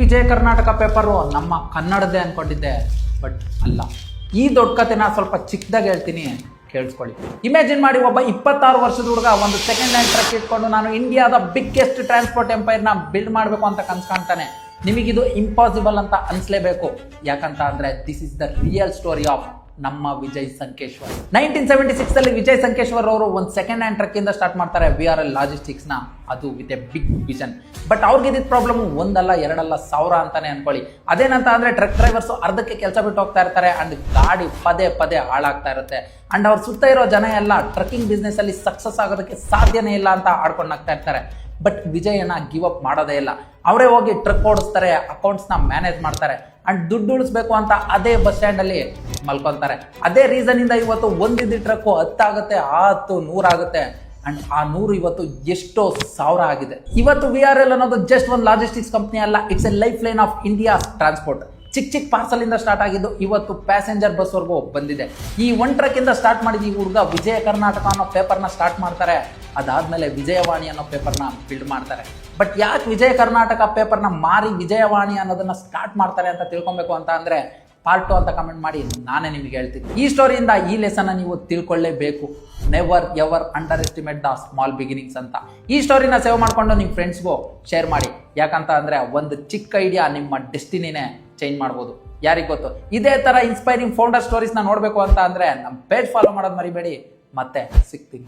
Vijaya Karnataka paper ನಮ್ಮ ಕನ್ನಡದೇ ಅನ್ಕೊಂಡಿದ್ದೆ, but ಅಲ್ಲ. ಈ ದೊಡ್ಡ ಕಥೆನ ಸ್ವಲ್ಪ ಚಿಕ್ಕದಾಗಿ ಹೇಳ್ತೀನಿ, ಕೇಳಿಸ್ಕೊಳ್ಳಿ. ಇಮ್ಯಾಜಿನ್ ಮಾಡಿ, ಒಬ್ಬ 26 ವರ್ಷದ ಹುಡುಗ ಒಂದು ಸೆಕೆಂಡ್ ಹ್ಯಾಂಡ್ ಟ್ರಕ್ ಇಟ್ಕೊಂಡು ನಾನು ಇಂಡಿಯಾದ ಬಿಗ್ಗೆಸ್ಟ್ ಟ್ರಾನ್ಸ್ಪೋರ್ಟ್ ಎಂಪೈರ್ನ ಬಿಲ್ಡ್ ಮಾಡಬೇಕು ಅಂತ ಕನ್ಸ್ಕಾಣ್ತಾನೆ. ನಿಮಗಿದು ಇಂಪಾಸಿಬಲ್ ಅಂತ ಅನ್ಸ್ಲೇಬೇಕು. ಯಾಕಂತ ಅಂದ್ರೆ this is the real story of ನಮ್ಮ ವಿಜಯ್ ಸಂಕೇಶ್ವರ್. 1976 ಅಲ್ಲಿ ವಿಜಯ್ ಸಂಕೇಶ್ವರ್ ಅವರು ಒಂದು ಸೆಕೆಂಡ್ ಹ್ಯಾಂಡ್ ಟ್ರಕ್ ಇಂದ ಸ್ಟಾರ್ಟ್ ಮಾಡ್ತಾರೆ VRL ಲಾಜಿಸ್ಟಿಕ್ಸ್ ನ. ಅದು with a big vision. But ಅವ್ರಿಗೆ ಇದ್ದಿದ್ದ ಪ್ರಾಬ್ಲಮ್ ಒಂದಲ್ಲ ಎರಡಲ್ಲ 1000 ಅಂತಾನೆ ಅನ್ಕೊಳ್ಳಿ. ಅದೇನಂತ ಅಂದ್ರೆ ಟ್ರಕ್ ಡ್ರೈವರ್ಸ್ ಅರ್ಧಕ್ಕೆ ಕೆಲಸ ಬಿಟ್ಟು ಹೋಗ್ತಾ ಇರ್ತಾರೆ ಅಂಡ್ ಗಾಡಿ ಪದೇ ಪದೇ ಹಾಳಾಗ್ತಾ ಇರುತ್ತೆ. ಅಂಡ್ ಅವ್ರ ಸುತ್ತ ಇರೋ ಜನ ಎಲ್ಲ ಟ್ರಕ್ಕಿಂಗ್ ಬಿಸ್ನೆಸ್ ಅಲ್ಲಿ ಸಕ್ಸಸ್ ಆಗೋದಕ್ಕೆ ಸಾಧ್ಯನೇ ಇಲ್ಲ ಅಂತ ಆಡ್ಕೊಂಡಾಗ್ತಾ ಇರ್ತಾರೆ. ಬಟ್ ವಿಜಯನ ಗಿವ್ ಅಪ್ ಮಾಡೋದೇ ಇಲ್ಲ. ಅವರೇ ಹೋಗಿ ಟ್ರಕ್ ಓಡಿಸ್ತಾರೆ, ಅಕೌಂಟ್ಸ್ನ ಮ್ಯಾನೇಜ್ ಮಾಡ್ತಾರೆ ಅಂಡ್ ದುಡ್ಡು ಉಳಿಸ್ಬೇಕು ಅಂತ ಅದೇ ಬಸ್ ಸ್ಟ್ಯಾಂಡ್ ಅಲ್ಲಿ ಮಲ್ಕೊಂತಾರೆ. ಅದೇ ರೀಸನ್ ಇಂದ ಇವತ್ತು ಒಂದಿದ್ದ ಟ್ರಕ್ 10 ಆಗುತ್ತೆ, 10 100 ಆಗುತ್ತೆ ಅಂಡ್ ಆ 100 ಇವತ್ತು ಎಷ್ಟೋ 1000 ಆಗಿದೆ. ಇವತ್ತು VRL ಅನ್ನೋದು ಜಸ್ಟ್ ಒಂದು ಲಾಜಿಸ್ಟಿಕ್ಸ್ ಕಂಪ್ನಿ ಅಲ್ಲ, it's A life line of India transport. ಚಿಕ್ಕ ಪಾರ್ಸಲ್ ಇಂದ ಸ್ಟಾರ್ಟ್ ಆಗಿದ್ದು ಇವತ್ತು ಪ್ಯಾಸೆಂಜರ್ ಬಸ್ ವರ್ಗೂ ಬಂದಿದೆ. ಈ ಒನ್ ಟ್ರಕ್ ಇಂದ ಸ್ಟಾರ್ಟ್ ಮಾಡಿದ ಈ ಹುಡುಗ ವಿಜಯ ಕರ್ನಾಟಕ ಅನ್ನೋ ಪೇಪರ್ನ ಸ್ಟಾರ್ಟ್ ಮಾಡ್ತಾರೆ. ಅದಾದ್ಮೇಲೆ ವಿಜಯವಾಣಿ ಅನ್ನೋ ಪೇಪರ್ನ ಬಿಲ್ಡ್ ಮಾಡ್ತಾರೆ. ಬಟ್ ಯಾಕೆ ವಿಜಯ ಕರ್ನಾಟಕ ಪೇಪರ್ನ ಮಾರಿ ವಿಜಯವಾಣಿ ಅನ್ನೋದನ್ನ ಸ್ಟಾರ್ಟ್ ಮಾಡ್ತಾರೆ ಅಂತ ತಿಳ್ಕೊಬೇಕು ಅಂತ ಅಂದ್ರೆ ಪಾರ್ಟ್ 2 ಅಂತ ಕಮೆಂಟ್ ಮಾಡಿ, ನಾನೇ ನಿಮಗೆ ಹೇಳ್ತೀನಿ. ಈ ಸ್ಟೋರಿಯಿಂದ ಈ ಲೆಸನ್ ನೀವು ತಿಳ್ಕೊಳ್ಳೇಬೇಕು. Never ever underestimate the small beginnings ಅಂತ. ಈ ಸ್ಟೋರಿನ ಸೇವ್ ಮಾಡ್ಕೊಂಡು ನಿಮ್ಮ ಫ್ರೆಂಡ್ಸ್ಗೂ ಶೇರ್ ಮಾಡಿ. ಯಾಕಂತ ಅಂದ್ರೆ ಒಂದು ಚಿಕ್ಕ ಐಡಿಯಾ ನಿಮ್ಮ ಡೆಸ್ಟಿನಿನೇ ಚೇಂಜ್ ಮಾಡ್ಬೋದು, ಯಾರಿಗೆ ಗೊತ್ತು. ಇದೇ ತರ ಇನ್ಸ್ಪೈರಿಂಗ್ ಫೌಂಡರ್ ಸ್ಟೋರೀಸ್ನ ನೋಡಬೇಕು ಅಂತ ಅಂದ್ರೆ ನಮ್ಮ ಪೇಜ್ ಫಾಲೋ ಮಾಡೋದು ಮರಿಬೇಡಿ. ಮತ್ತೆ ಸಿಗ್ತೀನಿ.